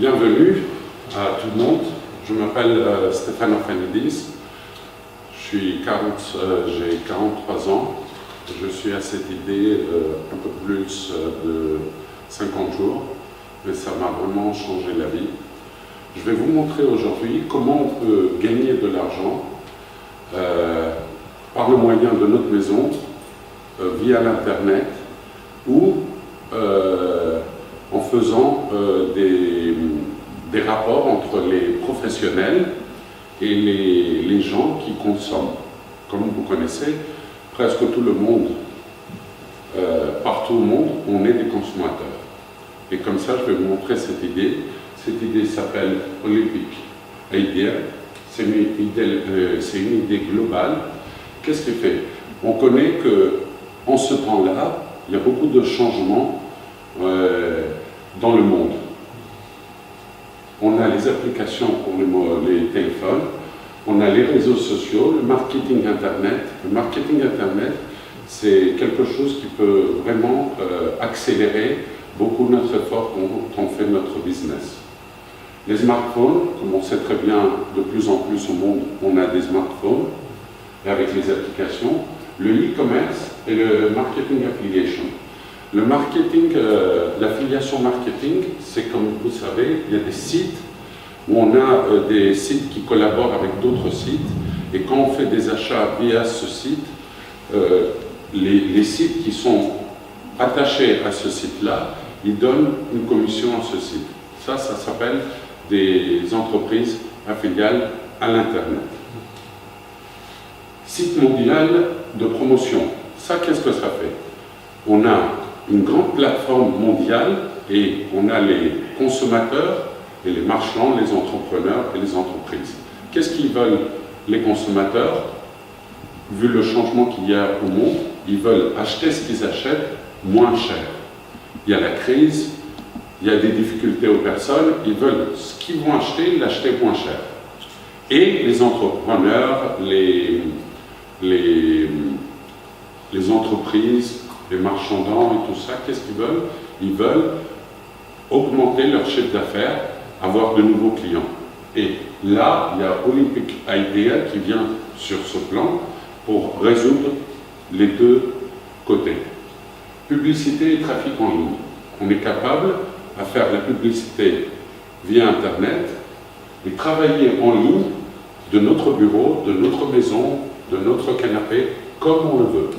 Bienvenue à tout le monde. Je m'appelle Stéphane Orphanidis. J'ai 43 ans. Je suis à cette idée un peu plus de 50 jours, mais ça m'a vraiment changé la vie. Je vais vous montrer aujourd'hui comment on peut gagner de l'argent par le moyen de notre maison, via l'Internet, ou en faisant des rapports entre les professionnels et les gens qui consomment. Comme vous connaissez, presque tout le monde, partout au monde, on est des consommateurs. Et comme ça, je vais vous montrer cette idée. Cette idée s'appelle Olympic Idea. C'est une idée globale. Qu'est-ce qu'elle fait? On connaît qu'en ce temps-là, il y a beaucoup de changements dans le monde. On a les applications pour les téléphones, on a les réseaux sociaux, le marketing Internet. Le marketing Internet, c'est quelque chose qui peut vraiment accélérer beaucoup notre effort quand on fait notre business. Les smartphones, comme on sait très bien, de plus en plus au monde, on a des smartphones, et avec les applications, le e-commerce et le marketing affiliation. Le marketing, l'affiliation marketing, c'est comme vous savez, il y a des sites où on a des sites qui collaborent avec d'autres sites, et quand on fait des achats via ce site, les sites qui sont attachés à ce site-là, ils donnent une commission à ce site. Ça s'appelle des entreprises affiliales à l'Internet. Site mondial de promotion. Ça, qu'est-ce que ça fait? On a une grande plateforme mondiale et on a les consommateurs et les marchands, les entrepreneurs et les entreprises. Qu'est-ce qu'ils veulent les consommateurs? Vu le changement qu'il y a au monde, ils veulent acheter ce qu'ils achètent moins cher. Il y a la crise, il y a des difficultés aux personnes, ils veulent ce qu'ils vont acheter, l'acheter moins cher. Et les entrepreneurs, les entreprises, les marchandants et tout ça, qu'est-ce qu'ils veulent? Ils veulent augmenter leur chiffre d'affaires, avoir de nouveaux clients. Et là, il y a Olympic Idea qui vient sur ce plan pour résoudre les deux côtés. Publicité et trafic en ligne. On est capable à faire la publicité via Internet et travailler en ligne de notre bureau, de notre maison, de notre canapé, comme on le veut.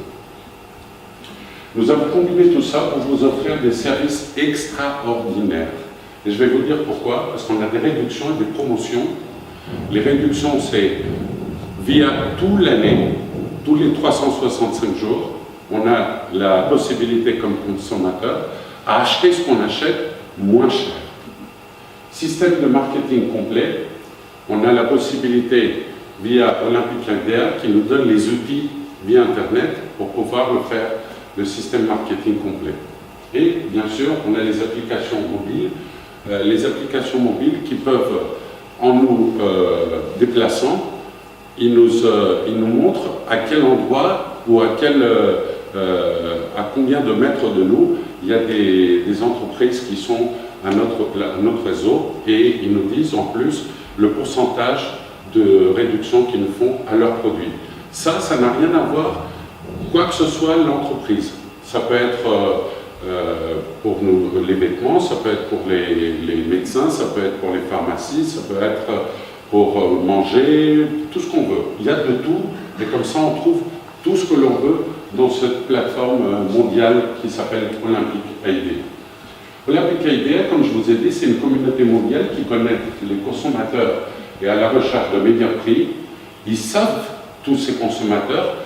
Nous avons combiné tout ça pour vous offrir des services extraordinaires. Et je vais vous dire pourquoi, parce qu'on a des réductions et des promotions. Les réductions, c'est via toute l'année, tous les 365 jours, on a la possibilité comme consommateur à acheter ce qu'on achète moins cher. Système de marketing complet, on a la possibilité via Olympic Idea qui nous donne les outils via Internet pour pouvoir le faire, le système marketing complet. Et bien sûr, on a les applications mobiles. Les applications mobiles qui peuvent, en nous déplaçant, ils nous montrent à quel endroit ou à combien de mètres de nous il y a des entreprises qui sont à notre réseau, et ils nous disent en plus le pourcentage de réduction qu'ils nous font à leurs produits. Ça n'a rien à voir, quoi que ce soit l'entreprise. Ça peut être pour nous, les vêtements, ça peut être pour les médecins, ça peut être pour les pharmacies, ça peut être pour manger, tout ce qu'on veut. Il y a de tout, et comme ça on trouve tout ce que l'on veut dans cette plateforme mondiale qui s'appelle Olympic Idea. Olympic Idea, comme je vous ai dit, c'est une communauté mondiale qui connecte les consommateurs et à la recherche de meilleurs prix. Ils savent, tous ces consommateurs,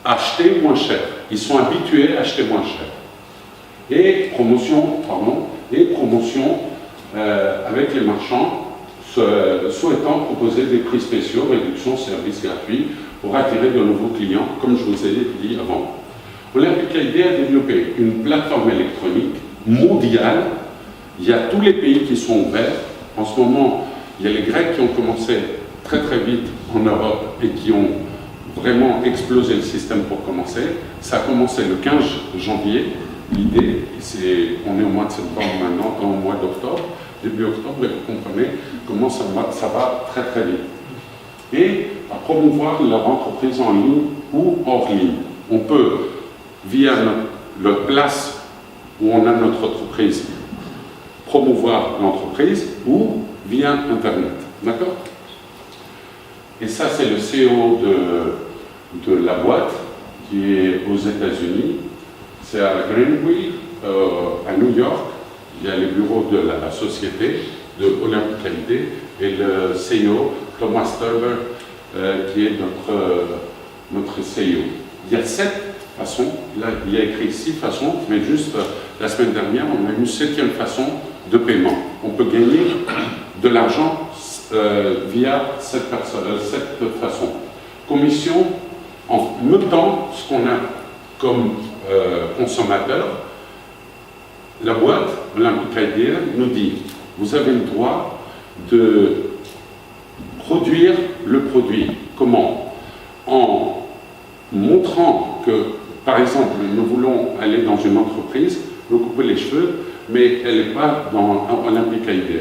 acheter moins cher. Ils sont habitués à acheter moins cher. Et promotion avec les marchands souhaitant proposer des prix spéciaux, réduction, services gratuits pour attirer de nouveaux clients, comme je vous ai dit avant. Olympic Idea a développé une plateforme électronique mondiale. Il y a tous les pays qui sont ouverts. En ce moment, il y a les Grecs qui ont commencé très très vite en Europe et qui ont vraiment explosé le système pour commencer. Ça a commencé le 15 janvier. L'idée, c'est, on est au mois de septembre maintenant, au mois d'octobre, début octobre, et vous comprenez comment ça va très très vite. Et à promouvoir leur entreprise en ligne ou hors ligne. On peut, via notre place où on a notre entreprise, promouvoir l'entreprise ou via Internet. D'accord? Et ça, c'est le CEO de la boîte qui est aux États-Unis. C'est à Greenwich, à New York. Il y a les bureaux de la société de Olympic ID et le CEO, Thomas Turber, qui est notre CEO. Il y a 7 façons, là il y a écrit 6 façons, mais juste la semaine dernière, on a une 7e façon de paiement. On peut gagner de l'argent via cette façon. Commission, en notant ce qu'on a comme consommateur, la boîte Olympic ID nous dit, vous avez le droit de produire le produit. Comment? En montrant que, par exemple, nous voulons aller dans une entreprise, nous couper les cheveux, mais elle n'est pas dans Olympic ID.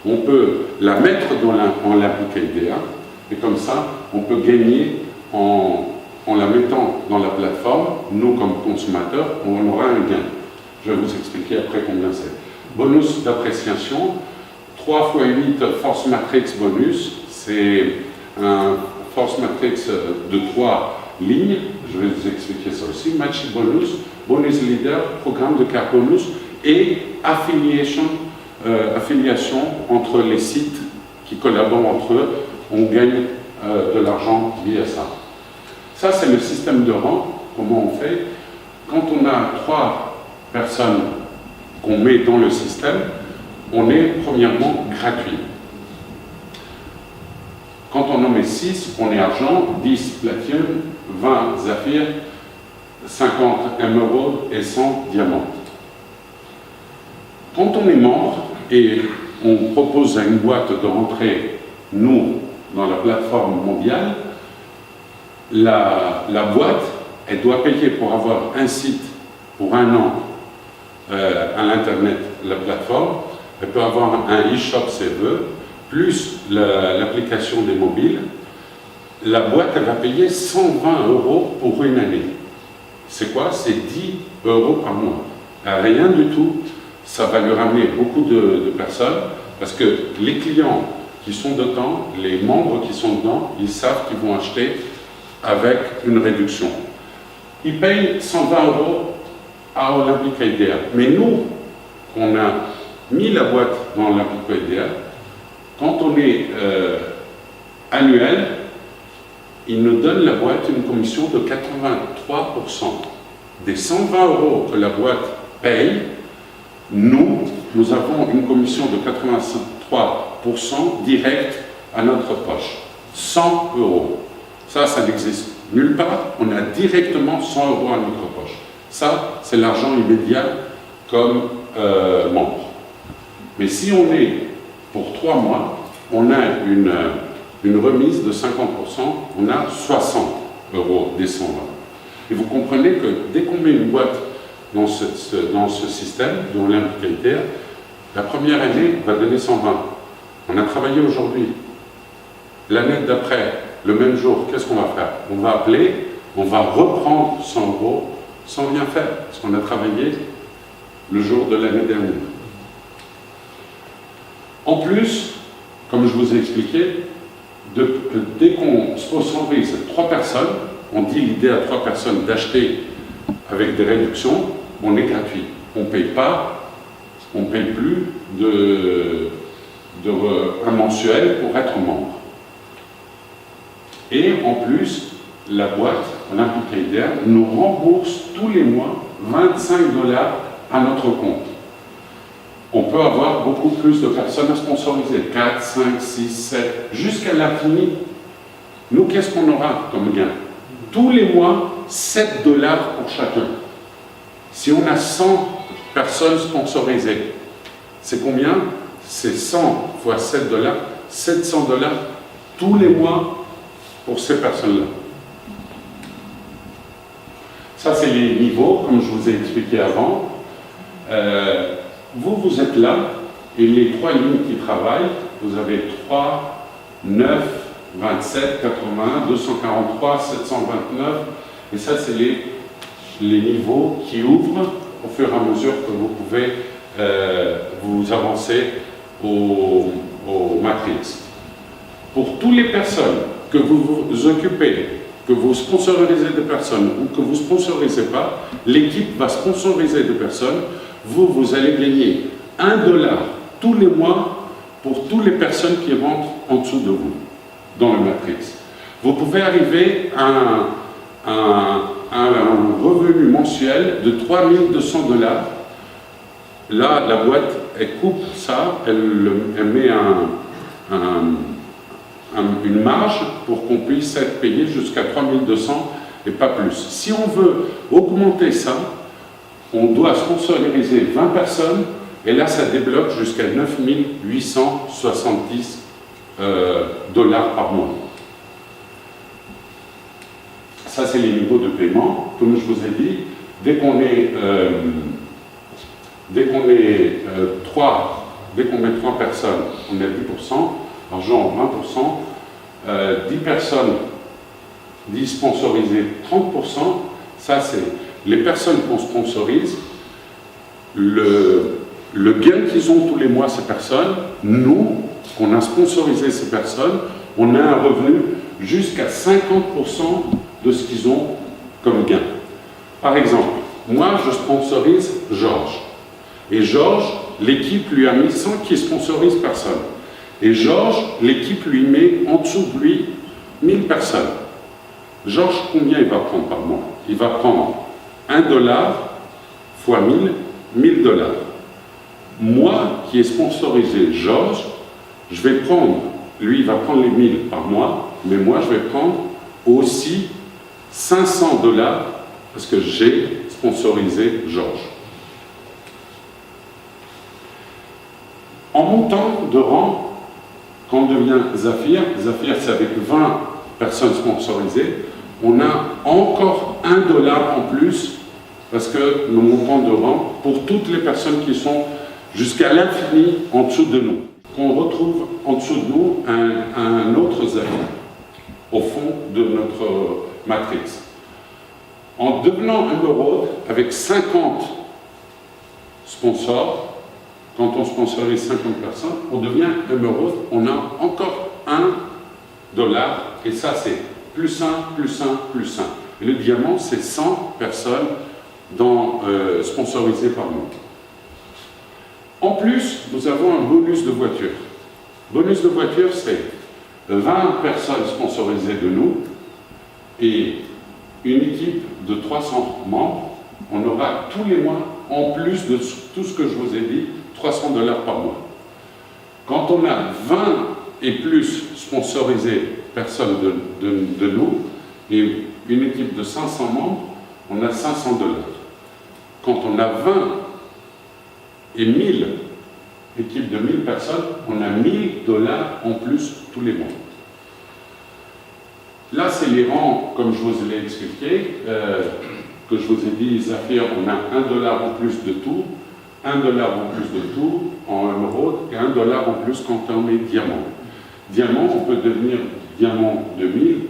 On peut la mettre dans Olympic ID, et comme ça, on peut gagner en la mettant dans la plateforme. Nous, comme consommateurs, on aura un gain. Je vais vous expliquer après combien c'est. Bonus d'appréciation, 3 x 8 force matrix bonus, c'est un force matrix de 3 lignes, je vais vous expliquer ça aussi, match bonus, bonus leader, programme de carte bonus et affiliation entre les sites qui collaborent entre eux, on gagne de l'argent via ça. Ça, c'est le système de rang. Comment on fait? Quand on a 3 personnes qu'on met dans le système, on est premièrement gratuit. Quand on en met 6, on est argent, 10 platine, 20 saphir, 50 émeraude et 100 diamants. Quand on est membre et on propose à une boîte de rentrer, nous, dans la plateforme mondiale, la boîte, elle doit payer pour avoir un site pour 1 an à l'internet, la plateforme. Elle peut avoir un e-shop si elle veut, plus l'application des mobiles. La boîte, elle va payer 120 € pour une année. C'est quoi? C'est 10 € par mois. Rien du tout. Ça va lui ramener beaucoup de personnes, parce que les clients qui sont dedans, les membres qui sont dedans, ils savent qu'ils vont acheter avec une réduction. Ils payent 120 € à Olympic ID. Mais nous, on a mis la boîte dans Olympic ID, quand on est annuel, ils nous donnent la boîte une commission de 83%. Des 120 € que la boîte paye, nous avons une commission de 83% direct à notre poche. 100 €. Ça n'existe nulle part. On a directement 100 € à notre poche. Ça, c'est l'argent immédiat comme membre. Mais si on est pour 3 mois, on a une remise de 50%, on a 60 € des 120. Et vous comprenez que dès qu'on met une boîte dans ce système, dans Olympic ID, la première année va donner 120. On a travaillé aujourd'hui. L'année d'après, le même jour, qu'est-ce qu'on va faire? On va appeler, on va reprendre 100 € sans rien faire, parce qu'on a travaillé le jour de l'année dernière. En plus, comme je vous ai expliqué, dès qu'on sponsorise 3 personnes, on dit l'idée à 3 personnes d'acheter avec des réductions, on est gratuit. On ne paye pas, on ne paye plus un mensuel pour être membre. Et en plus, la boîte Olympic ID nous rembourse tous les mois 25 $ à notre compte. On peut avoir beaucoup plus de personnes à sponsoriser, 4, 5, 6, 7, jusqu'à l'infini. Nous, qu'est-ce qu'on aura comme gain? Tous les mois, 7 $ pour chacun. Si on a 100 personnes sponsorisées, c'est combien? C'est 100 fois 7 $, 700 $ tous les mois pour ces personnes-là. Ça, c'est les niveaux, comme je vous ai expliqué avant. Vous êtes là, et les 3 lignes qui travaillent, vous avez 3, 9, 27, 81, 243, 729, et ça c'est les niveaux qui ouvrent au fur et à mesure que vous pouvez vous avancer au Matrix. Pour toutes les personnes que vous vous occupez, que vous sponsorisez des personnes ou que vous ne sponsorisez pas, l'équipe va sponsoriser des personnes, vous allez gagner $1 tous les mois pour toutes les personnes qui rentrent en dessous de vous dans le Matrix. Vous pouvez arriver à un revenu mensuel de $3 200. Là, la boîte, elle coupe ça, elle met une marge pour qu'on puisse être payé jusqu'à 3200 et pas plus. Si on veut augmenter ça, on doit sponsoriser 20 personnes et là, ça débloque jusqu'à 9870 dollars par mois. Ça, c'est les niveaux de paiement. Comme je vous ai dit, dès qu'on met 3 personnes, on est à 10%, argent 20%, 10 personnes, 10 sponsorisées, 30%. Ça, c'est les personnes qu'on sponsorise, le gain qu'ils ont tous les mois, ces personnes, nous, qu'on a sponsorisé ces personnes, on a un revenu jusqu'à 50% de ce qu'ils ont comme gain. Par exemple, moi, je sponsorise Georges. Et Georges, l'équipe lui a mis, sans qu'il sponsorise personne. Et Georges, l'équipe lui met en dessous de lui 1000 personnes. Georges, combien il va prendre par mois? Il va prendre $1 fois 1000, $1000. Moi, qui ai sponsorisé Georges, je vais prendre, lui, il va prendre les 1000 par mois, mais moi, je vais prendre aussi $500 parce que j'ai sponsorisé Georges. En montant de rang, quand on devient Zafir, Zafir c'est avec 20 personnes sponsorisées, on a encore $1 en plus parce que nous montons de rang pour toutes les personnes qui sont jusqu'à l'infini en dessous de nous. On retrouve en dessous de nous un autre Zafir au fond de notre matrix. En devenant Emerald avec 50 sponsors, quand on sponsorise 50 personnes, on devient Emerald, on a encore $1 et ça c'est plus 1, plus 1, plus 1. Et le diamant c'est 100 personnes sponsorisées par nous. En plus, nous avons un bonus de voiture. Bonus de voiture, c'est 20 personnes sponsorisées de nous et une équipe de 300 membres. On aura tous les mois, en plus de tout ce que je vous ai dit, $300 par mois. Quand on a 20 et plus sponsorisées personnes de nous et une équipe de 500 membres, on a $500. Quand on a 20 et 1000 équipes de 1000 personnes, on a $1000 en plus tous les mois. Là, c'est les rangs, comme je vous l'ai expliqué, que je vous ai dit, Zafir, on a $1 en plus de tout, $1 en plus de tout en émeraude et $1 en plus quand on est diamant. Diamant, on peut devenir diamant 2000,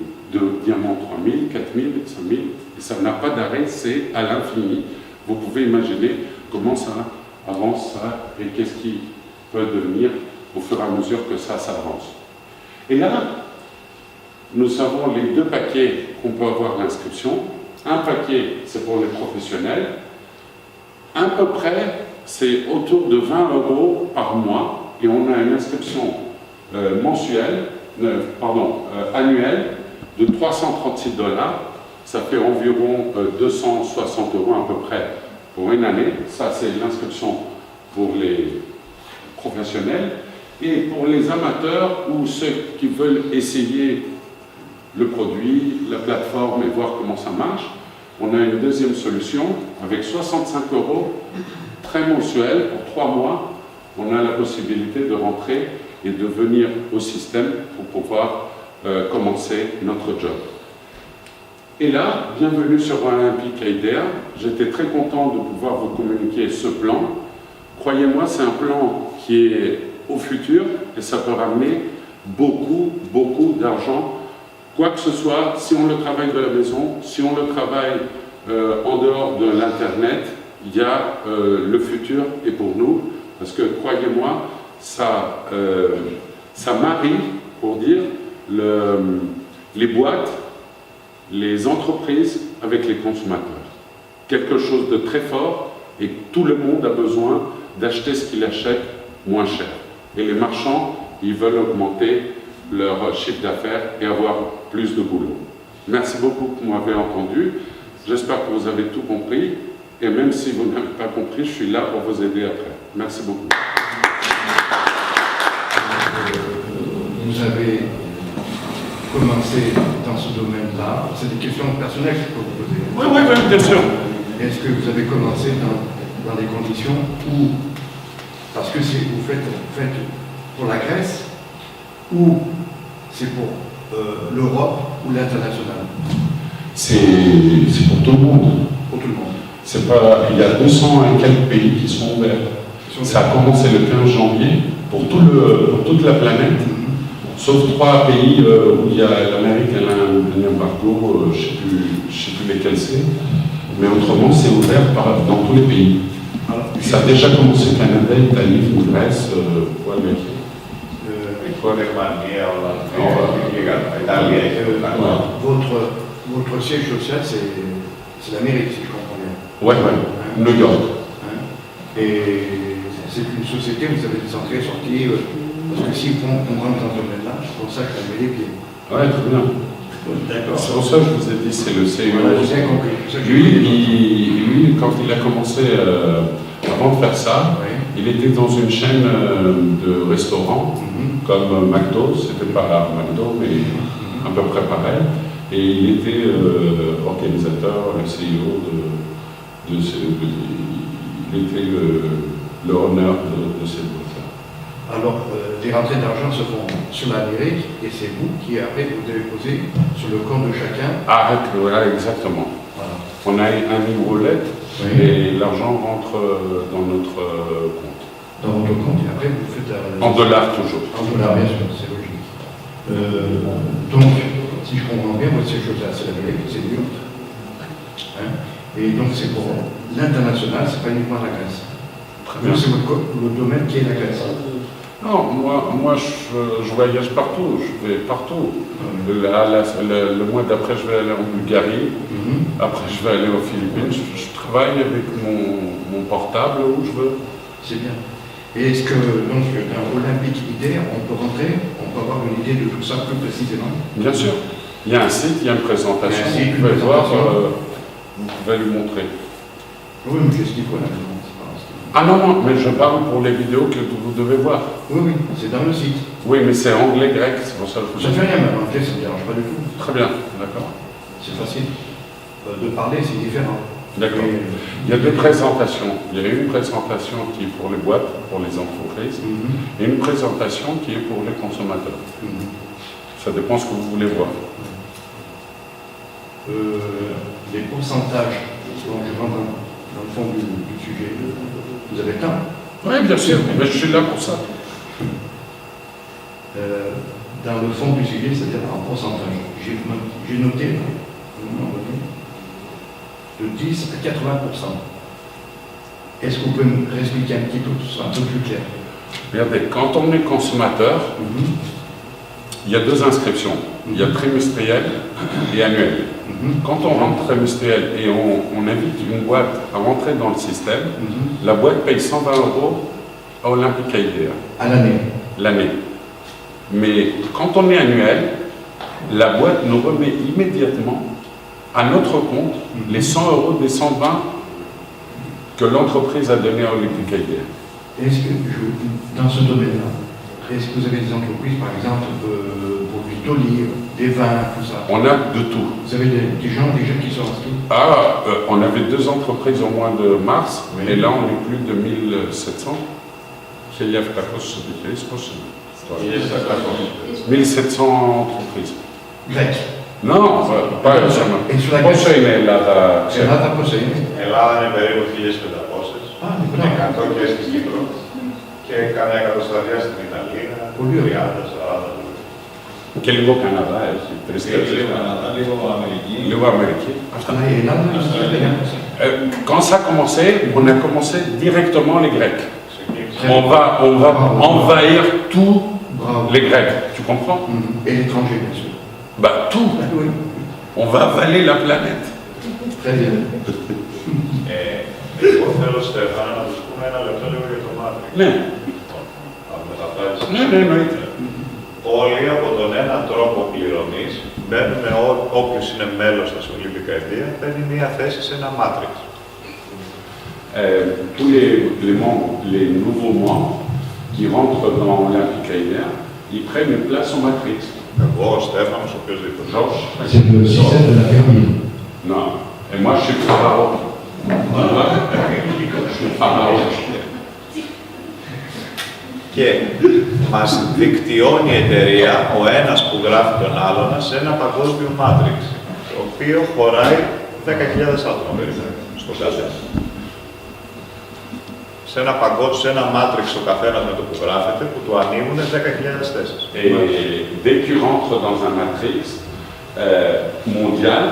diamant 3000, 4000, 5000, et ça n'a pas d'arrêt, c'est à l'infini. Vous pouvez imaginer comment ça avance, ça, et qu'est-ce qui peut devenir au fur et à mesure que ça avance. Et là, nous avons les 2 paquets qu'on peut avoir l'inscription. Un paquet, c'est pour les professionnels. À peu près, c'est autour de 20 € par mois et on a une inscription annuelle de $336. Ça fait environ 260 € à peu près pour une année. Ça, c'est l'inscription pour les professionnels. Et pour les amateurs ou ceux qui veulent essayer le produit, la plateforme et voir comment ça marche, on a une deuxième solution avec 65 € très mensuel pour 3 mois. On a la possibilité de rentrer et de venir au système pour pouvoir commencer notre job. Et là, bienvenue sur Olympique IDEA. J'étais très content de pouvoir vous communiquer ce plan. Croyez-moi, c'est un plan qui est au futur et ça peut ramener beaucoup, beaucoup d'argent. Quoi que ce soit, si on le travaille de la maison, si on le travaille en dehors de l'Internet, il y a le futur est pour nous. Parce que, croyez-moi, ça marie, pour dire, les boîtes, les entreprises avec les consommateurs. Quelque chose de très fort et tout le monde a besoin d'acheter ce qu'il achète moins cher. Et les marchands, ils veulent augmenter leur chiffre d'affaires et avoir plus de boulot. Merci beaucoup que vous m'avez entendu. J'espère que vous avez tout compris. Et même si vous n'avez pas compris, je suis là pour vous aider après. Merci beaucoup. Vous avez commencé dans ce domaine-là. C'est des questions personnelles que je peux vous poser. Oui, bien sûr. Est-ce que vous avez commencé dans des conditions où, parce que vous faites pour la Grèce, ou c'est pour l'Europe ou l'international? C'est pour tout le monde. Pour tout le monde. C'est pas, il y a 200 et quelques pays qui sont ouverts. Ça a commencé le 15 janvier pour toute la planète, sauf 3 pays où il y a l'Amérique et un embargo, je ne sais plus lesquels c'est. Mais autrement, c'est ouvert dans tous les pays. Ça a déjà commencé au Canada, Italie, Grèce, pour Amérique. Votre siège social, c'est l'Amérique, si je comprends bien. Ouais, New York. Et c'est une société, vous avez des entrées, sorties, parce que si on rentre dans ce domaine-là, c'est pour ça que je mets les pieds. Ouais, très bien. D'accord. C'est pour ça que je vous ai dit, c'est le CEO. J'ai bien compris. Lui, quand il a commencé, avant de faire ça, il était dans une chaîne de restaurants, comme McDo, c'était pas McDo, mais à peu près pareil. Et il était organisateur, le CEO il était le honneur de cette boîte-là. Alors, les rentrées d'argent se font sur l'Amérique et c'est vous qui, après, vous devez poser sur le compte de chacun. Voilà, exactement. Voilà. On a un e-wallet et l'argent rentre dans notre compte. Dans votre compte et après, vous faites en dollars toujours. En dollars, bien sûr, c'est logique. Donc, si je comprends bien, votre siège social, c'est l'Amérique, c'est New York. Et donc, c'est pour l'international, c'est pas uniquement la Grèce. Donc, c'est le domaine qui est la Grèce. Non, moi je voyage partout, je vais partout. Le mois d'après, je vais aller en Bulgarie, après je vais aller aux Philippines, je travaille avec mon portable où je veux. C'est bien. Et est-ce que, donc, dans Olympique Idée, on peut rentrer, on peut avoir une idée de tout ça plus précisément? Bien sûr. Il y a un site, il y a une présentation, vous pouvez voir, vous pouvez lui montrer. Oui, mais qu'est-ce qu'il faut là? Ah non, mais je parle pour les vidéos que vous devez voir. Oui, c'est dans le site. Oui, mais c'est anglais, grec, c'est pour ça que je vous dis. Ça fait rien, mais anglais, ça ne me dérange pas du tout. Très bien, d'accord. C'est facile. De parler, c'est différent. D'accord. Il y a deux présentations. Il y a une présentation qui est pour les boîtes, pour les entreprises, et une présentation qui est pour les consommateurs. Ça dépend ce que vous voulez voir. Les pourcentages, donc je rentre dans le fond du sujet. Vous avez le temps? Oui, bien sûr, mais je suis là pour ça. Dans le fond du sujet, c'est-à-dire en pourcentage. J'ai noté, de 10 à 80%. Est-ce que vous pouvez me réexpliquer un petit peu tout ça, un peu plus clair? Regardez, quand on est consommateur, il y a deux inscriptions. Il y a trimestriel et annuel. Quand on rentre trimestriel et on invite une boîte à rentrer dans le système, la boîte paye 120 € à Olympique Idea. À l'année? L'année. Mais quand on est annuel, la boîte nous remet immédiatement à notre compte les 100 € des 120 que l'entreprise a donné à Olympique Idea. Est-ce que, dans ce domaine-là, est-ce que vous avez des entreprises, par exemple, pour l'huile d'olive, des vins, tout ça? On a de tout. Vous avez des gens déjà qui sont inscrits? On avait 2 entreprises au mois de mars, et là on est plus de 1700. 1700 entreprises. Grec? Non, pas jamais. Et sur la Grèce? Πόσο είναι η Ελλάδα? Ελλάδα πόσο είναι? Ελλάδα είναι περίπου 1.500. Ah, Και 100 και στην Κύπρο. Και κανένα εκατοσταδιά στην Ιταλία, 30-40. Και λίγο Καναδά έχει. Λίγο Καναδά, λίγο Αμερική. Λίγο Αμερική. Αυτά η Ελλάδα είναι στην Ελλάδα. Quand ça a commencé, on a commencé directement les Grecs. On va envahir tous les Grecs. Tu comprends? Et l'étranger, bien sûr. Bah tout. Oui. On va avaler la planète. Très bien. Εγώ θέλω, Στέφανα, να τους πούμε ένα λεπτό λίγο για το Matrix. Ναι. Αν μεταφράσεις. Ναι, εννοείται. Όλοι από τον έναν τρόπο πληρωμής μπαίνουν, όποιος είναι μέλος στα σχολή δεκαετία, παίρνει μία θέση σε ένα Matrix. Tous les membres, les nouveaux membres qui rentrent dans l'Olympique Aïdéa, ils prennent une place en Matrix. Εγώ, ο Στέφανος, οποιοδήποτε. Georges? C'est le système de la pyramide. Non. Et moi, je suis pharaon. Je suis pharaon. Και μας δικτυώνει η εταιρεία, ο ένας που γράφει τον άλλον, σε ένα παγκόσμιο Matrix, το οποίο χωράει 10.000 άτομα περίπου στο καθένα. Σε ένα Matrix ο καθένας με το που γράφεται, που του ανοίγουν 10.000 θέσεις. Et dès que tu rentres dans un Matrix mondial,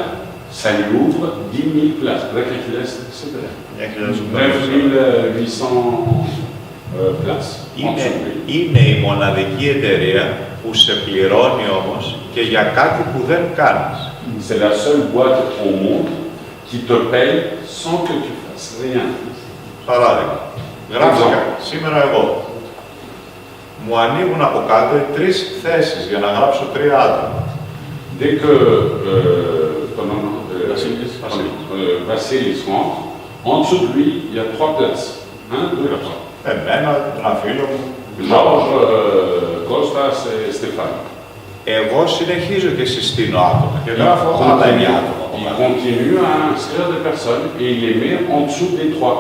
ça lui ouvre 10 000 places. 9 800 places. Είναι η μοναδική εταιρεία που σε πληρώνει όμως και για κάτι που δεν κάνεις. C'est la seule boîte au monde qui te paye sans que tu fasses rien. Παράδειγμα, γράψα σήμερα εγώ. Μου ανοίγουν από κάτω 3 θέσεις για να γράψω 3 άτομα. Dès que Vassilis rentre, en dessous de lui, il y a 3 places. 1, 2, 3. Εμένα, ένα φίλο μου, Georges, Kostas et Stéphane. Εγώ συνεχίζω και συστήνω άτομα και γράφω άλλα 9 άτομα. Il continue à inscrire des personnes et il les met en dessous des 3.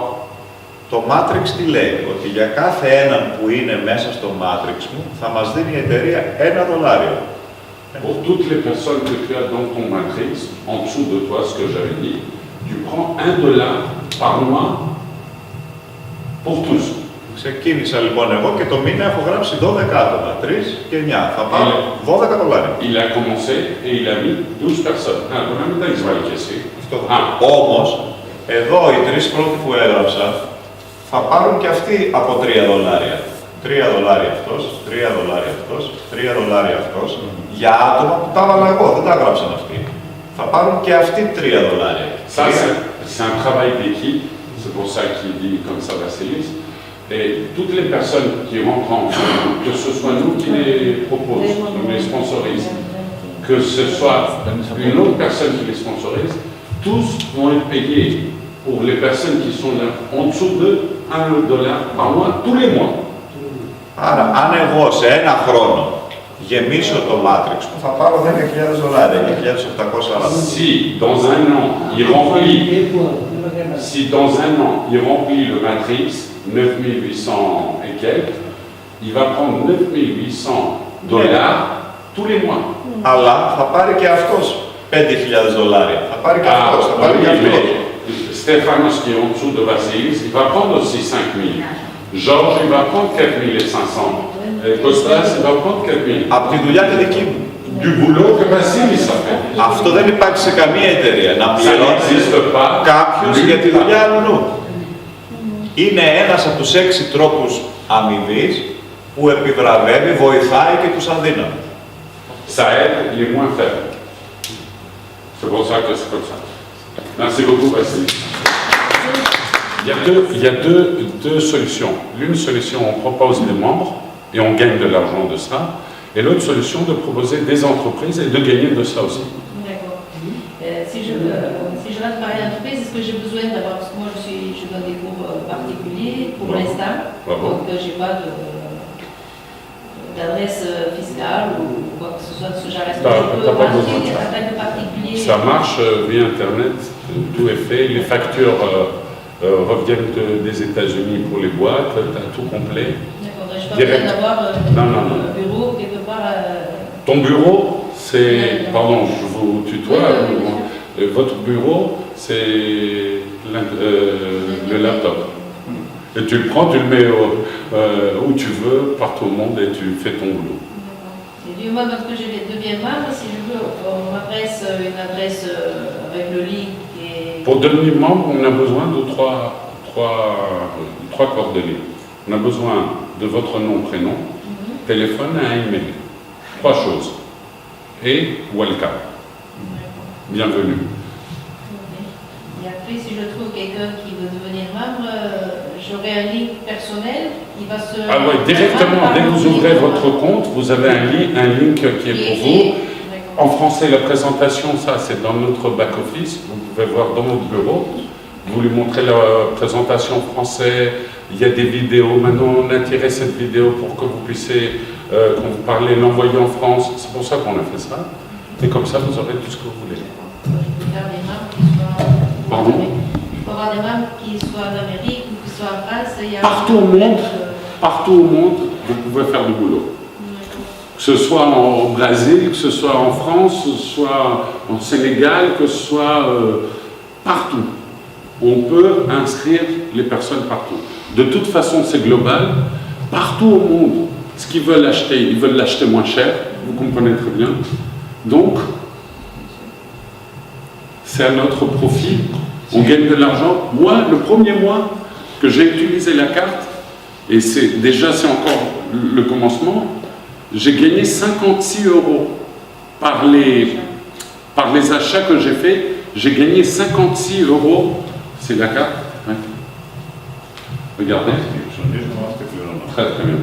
Το Matrix τι λέει, ότι για κάθε έναν που είναι μέσα στο Matrix μου θα μας δίνει η εταιρεία $1. Pour toutes les personnes que tu as dans ton matrix, en dessous de toi, ce que j'avais dit, tu prends $1 par mois pour tous. Ξεκίνησα λοιπόν εγώ και το μήνα έχω γράψει 12 άτομα, 3 και 9. Θα πάρω $12. Il a commencé et il a mis 12 personnes. Ah, on a mis dans Israël ici. Όμως, εδώ οι 3 πρώτοι που έγραψα θα πάρουν και αυτοί από $3. $3 αυτός, $3 αυτός, $3 αυτός, για άτομα που τα έβαλα εγώ, δεν τα γράψαν αυτοί. Θα πάρουν και αυτοί $3. Ça, c'est un travail d'équipe, c'est pour ça qu'il dit comme ça, Vassilis. Et toutes les personnes qui rentrent en jeu, que ce soit nous qui les proposent, nous les sponsorisent, que ce soit une autre personne qui les sponsorise, tous vont être payés pour les personnes qui sont là en dessous de $1 par mois, tous les mois. Άρα, αν εγώ σε ένα χρόνο γεμίσω το Matrix μου, θα πάρω $10.000, $9.840. Si dans un an, il remplit, si dans un an, il remplit le Matrix, 9 800 et quelques, il va prendre $9 tous les mois. Αλλά θα πάρει και αυτός $5.000. Θα πάρει και αυτός, θα πάρει και αυτός. Stéphanos qui est en dessous de Vassilis, il va prendre aussi 5 000. Georges, il va prendre 4 500. Kostas, il va prendre 4 000. Από τη δουλειά τη δική μου. Du boulot que Vassilis a fait. Αυτό δεν υπάρχει σε καμία εταιρεία. Να πληρώνει κάποιος για τη δουλειά αλλού. Είναι ένας από τους 6 τρόπους αμοιβής που επιβραβεύει, βοηθάει και τους αδύναμους. Ça aide les moins faibles. C'est pour ça que c'est comme ça. Merci beaucoup, Vassilis. Il y a deux solutions. L'une solution, on propose des membres et on gagne de l'argent de ça. Et l'autre solution, de proposer des entreprises et de gagner de ça aussi. D'accord. Si je rentre par une entreprise, est-ce que j'ai besoin d'avoir, parce que moi je donne des cours particuliers pour l'instant, donc je n'ai pas d'adresse fiscale ou quoi que ce soit de ce genre. Est-ce que je peux rentrer en tant que particulier? Ça marche via Internet, tout est fait. Les factures reviennent des États-Unis pour les boîtes, tu as tout complet. D'accord, je n'ai pas besoin d'avoir un bureau quelque part. Ton bureau, c'est. Pardon, je vous tutoie. Votre bureau, c'est le laptop. Et tu le prends, tu le mets où tu veux, partout au monde, et tu fais ton boulot. Et du moment que je deviens membre, si je veux, on m'adresse une adresse avec le lien. Pour devenir membre, on a besoin de trois coordonnées. On a besoin de votre nom, prénom, téléphone et un email. 3 choses. Et welcome. Bienvenue. Et après, si je trouve quelqu'un qui veut devenir membre, j'aurai un lien personnel qui va se... Ah oui, directement, dès que vous ouvrez votre compte, vous avez un link qui est pour vous. En français, la présentation, ça, c'est dans notre back-office. Vous pouvez voir dans notre bureau. Vous lui montrez la présentation en français. Il y a des vidéos. Maintenant, on a tiré cette vidéo pour que vous puissiez, quand vous parlez, l'envoyer en France. C'est pour ça qu'on a fait ça. Et comme ça, vous aurez tout ce que vous voulez. Pardon ? Il faut avoir des membres qui soient en Amérique ou qui soient en France. Partout au monde, vous pouvez faire du boulot. Que ce soit au Brésil, que ce soit en France, que ce soit en Sénégal, que ce soit partout. On peut inscrire les personnes partout. De toute façon, c'est global. Partout au monde, ce qu'ils veulent acheter, ils veulent l'acheter moins cher. Vous comprenez très bien. Donc, c'est à notre profit. On gagne de l'argent. Moi, le premier mois que j'ai utilisé la carte, et c'est encore le commencement, j'ai gagné 56 € par les achats que j'ai faits. J'ai gagné 56 €. C'est la carte. Ouais. Regardez. Très très bien.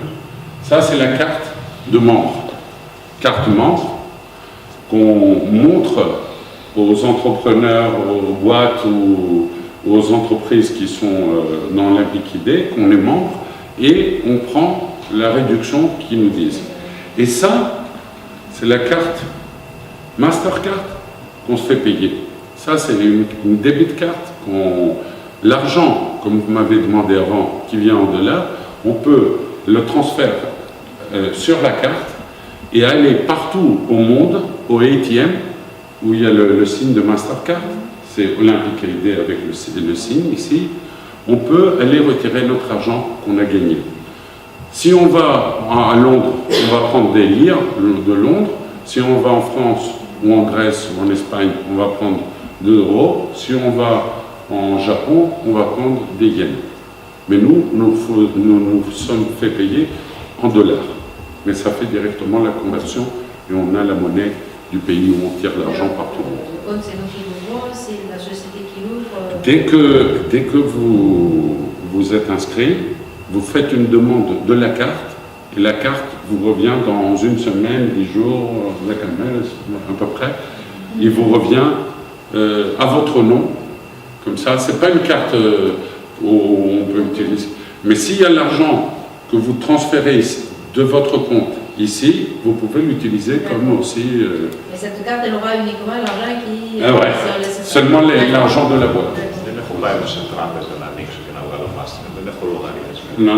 Ça, c'est la carte de membre. Carte membre qu'on montre aux entrepreneurs, aux boîtes ou aux entreprises qui sont dans l'Olympique, qu'on est membre, et on prend la réduction qu'ils nous disent. Et ça, c'est la carte Mastercard qu'on se fait payer. Ça, c'est une débit carte. L'argent, comme vous m'avez demandé avant, qui vient au-delà, on peut le transférer sur la carte et aller partout au monde, au ATM, où il y a le signe de Mastercard. C'est Olympique ID avec le signe ici. On peut aller retirer notre argent qu'on a gagné. Si on va à Londres, on va prendre des lires de Londres. Si on va en France ou en Grèce ou en Espagne, on va prendre 2 €. Si on va en Japon, on va prendre des yens. Mais nous sommes fait payer en dollars. Mais ça fait directement la conversion et on a la monnaie du pays où on tire l'argent partout. Le compte, c'est nous qui l'ouvrons, c'est la société qui l'ouvre. Dès que vous êtes inscrit, vous faites une demande de la carte et la carte vous revient dans 1 semaine, 10 jours, à peu près. Il vous revient à votre nom. Comme ça, ce n'est pas une carte où on peut utiliser. Mais s'il y a l'argent que vous transférez de votre compte ici, vous pouvez l'utiliser comme aussi... Mais cette carte, elle aura uniquement l'argent qui... Ah ouais. Seulement l'argent de la boîte. Non,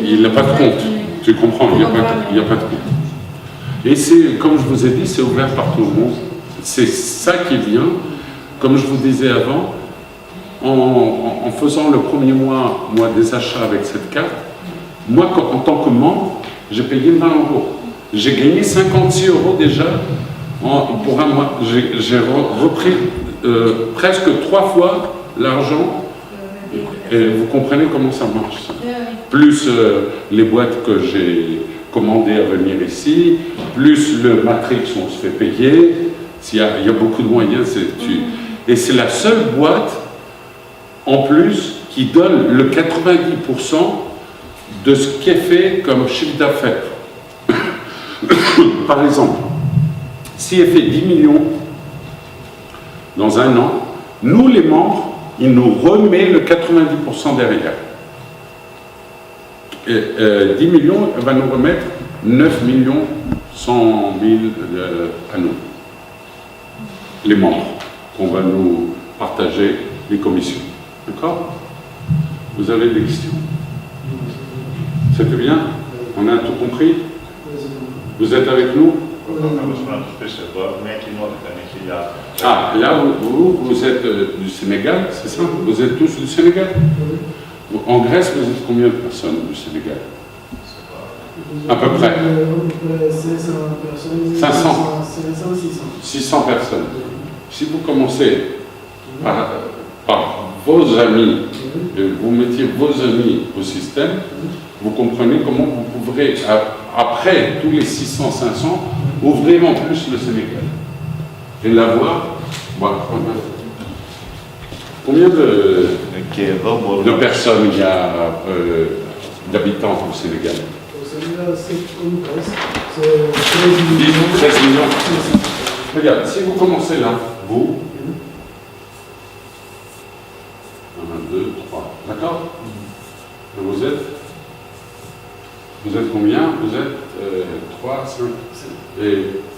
il n'a pas de compte. Tu comprends, il n'y a pas de compte. Et c'est, comme je vous ai dit, c'est ouvert partout au monde. C'est ça qui vient, comme je vous disais avant, en faisant le premier mois des achats avec cette carte, moi, en tant que membre, j'ai payé 20 €. J'ai gagné 56 € déjà pour un mois. J'ai repris presque 3 fois l'argent. Et vous comprenez comment ça marche, ça. Plus les boîtes que j'ai commandées à venir ici, plus le Matrix, on se fait payer. Il y a beaucoup de moyens. Et c'est la seule boîte, en plus, qui donne le 90% de ce qui est fait comme chiffre d'affaires. Par exemple, si elle fait 10 millions dans un an, nous, les membres, il nous remet le 90% derrière. Et, 10 millions, elle va nous remettre 9 millions 100 000 à nous, les membres, qu'on va nous partager les commissions. D'accord? Vous avez des questions? C'était bien? On a tout compris? Vous êtes avec nous? Ah, là, vous êtes du Sénégal, c'est ça? Vous êtes tous du Sénégal? En Grèce, vous êtes combien de personnes du Sénégal? À peu près. 500 personnes. 500. 600. 600 personnes. Si vous commencez par vos amis, vous mettiez vos amis au système, vous comprenez comment vous pourrez, après tous les 600, 500, ouvrir en plus le Sénégal. Et l'avoir, voilà. Combien de personnes il y a d'habitants au Sénégal? Au Sénégal, c'est une presse. C'est 13 millions. 13 millions. Regarde, si vous commencez là, vous, 1, 2, 3, d'accord? Vous êtes combien? Vous êtes 3, 5, et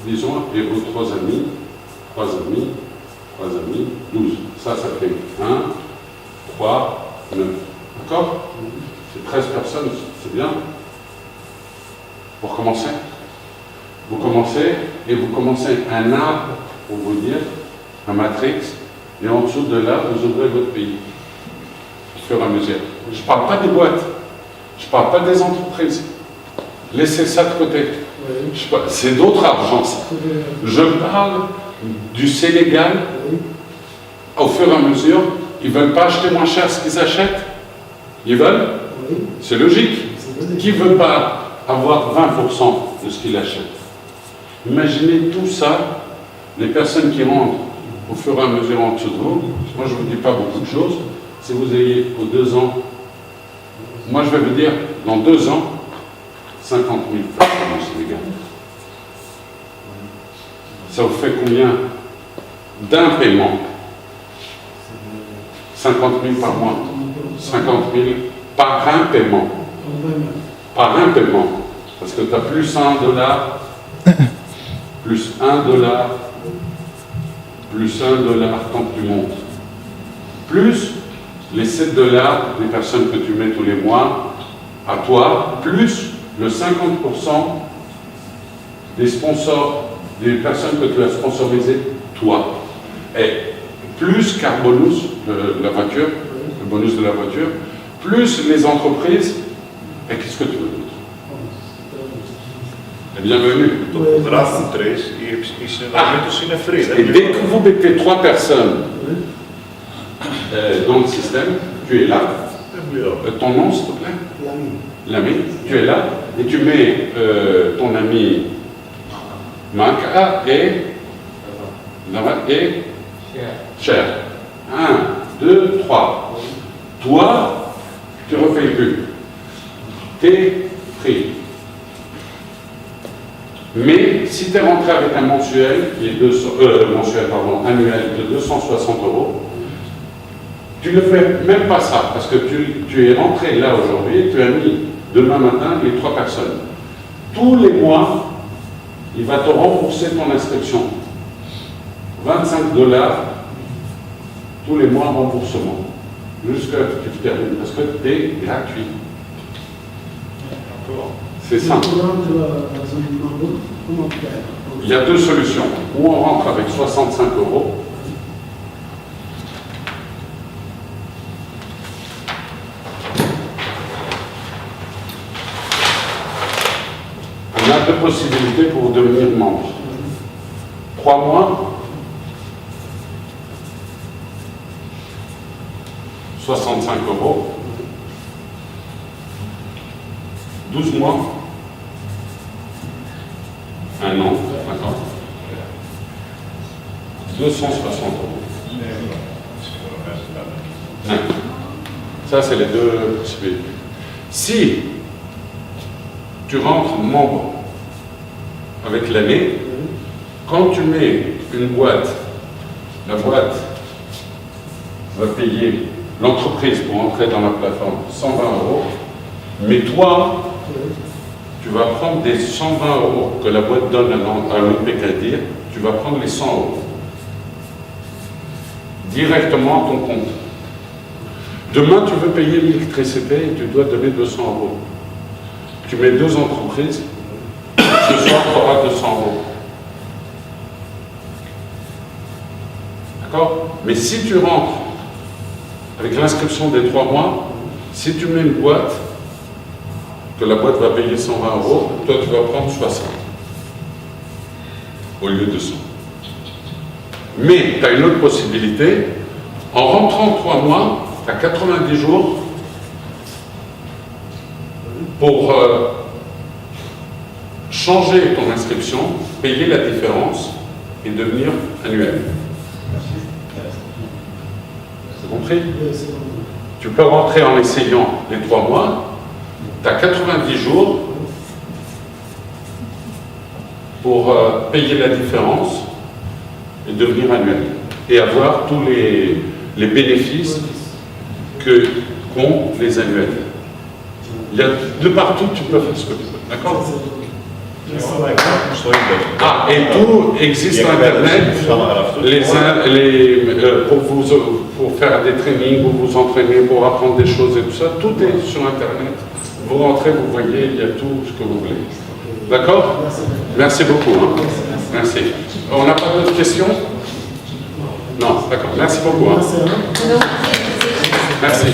disons, et vos 3 amis, 12. Ça fait 1, 3, 9. D'accord? C'est 13 personnes, c'est bien. Pour commencer, vous commencez un arbre, pour vous dire, un matrix, et en dessous de là, vous ouvrez votre pays, au fur et à mesure. Je ne parle pas des boîtes, je ne parle pas des entreprises. Laissez ça de côté. C'est d'autres argent. Je parle du Sénégal, au fur et à mesure, ils ne veulent pas acheter moins cher ce qu'ils achètent. Ils veulent, c'est logique. Qui ne veut pas avoir 20% de ce qu'il achète? Imaginez tout ça, les personnes qui rentrent au fur et à mesure en dessous de vous. Moi, je ne vous dis pas beaucoup de choses. Si vous ayez aux 2 ans, moi je vais vous dire, dans 2 ans, 50 000 personnes au Sénégal. Ça vous fait combien d'un paiement? 50 000 par mois. 50 000 par un paiement. Par un paiement. Parce que tu as plus $1, plus $1, plus $1 quand tu montes. Plus les $7 des personnes que tu mets tous les mois à toi, plus le 50% des sponsors, des personnes que tu as sponsorisées, toi. Et plus Carbonus, la voiture, le bonus de la voiture, plus les entreprises. Et qu'est-ce que tu veux d'autre? Bienvenue. Et dès que vous mettez 3 personnes dans le système, tu es là. Ton nom, s'il te plaît? L'ami. Tu es là et tu mets ton ami Maka et Cher. 1, 2, 3. Toi, tu ne refais plus. T'es pris. Mais si tu es rentré avec un mensuel, qui est annuel de 260 €, tu ne fais même pas ça, parce que tu es rentré là aujourd'hui, tu as mis demain matin les 3 personnes. Tous les mois, il va te rembourser ton inscription. 25 $ tous les mois remboursement. Jusqu'à ce que tu termines, parce que tu es gratuit. C'est simple. Il y a 2 solutions. Ou on rentre avec 65 €, on a 2 possibilités pour devenir membre. 3 mois, 65 €. 12 mois, 1 an, d'accord, 260 €. Ça, c'est les 2 possibilités. Si tu rentres membre avec l'année, quand tu mets une boîte, la boîte va payer l'entreprise pour entrer dans la plateforme 120 €, mais toi, tu vas prendre des 120 € que la boîte donne à l'OPCADIR, tu vas prendre les 100 € directement à ton compte. Demain, tu veux payer l'électricité et tu dois donner 200 €. Tu mets 2 entreprises, ce soir, tu auras 200 €. D'accord? Mais si tu rentres avec l'inscription des 3 mois, si tu mets une boîte que la boîte va payer 120 €, toi tu vas prendre 60 au lieu de 100. Mais tu as une autre possibilité, en rentrant 3 mois, tu as 90 jours pour changer ton inscription, payer la différence et devenir annuel. C'est compris? Tu peux rentrer en essayant les 3 mois, tu as 90 jours pour payer la différence et devenir annuel. Et avoir tous les bénéfices qu'ont les annuels. Il y a de partout, tu peux faire ce que tu veux. D'accord? Ah, et tout existe sur Internet, pour faire des trainings, pour vous entraîner, pour apprendre des choses et tout ça, tout est sur Internet. Vous rentrez, vous voyez, il y a tout ce que vous voulez. D'accord? Merci beaucoup. Hein. Merci. On n'a pas d'autres questions? Non, d'accord. Merci beaucoup. Hein. Merci.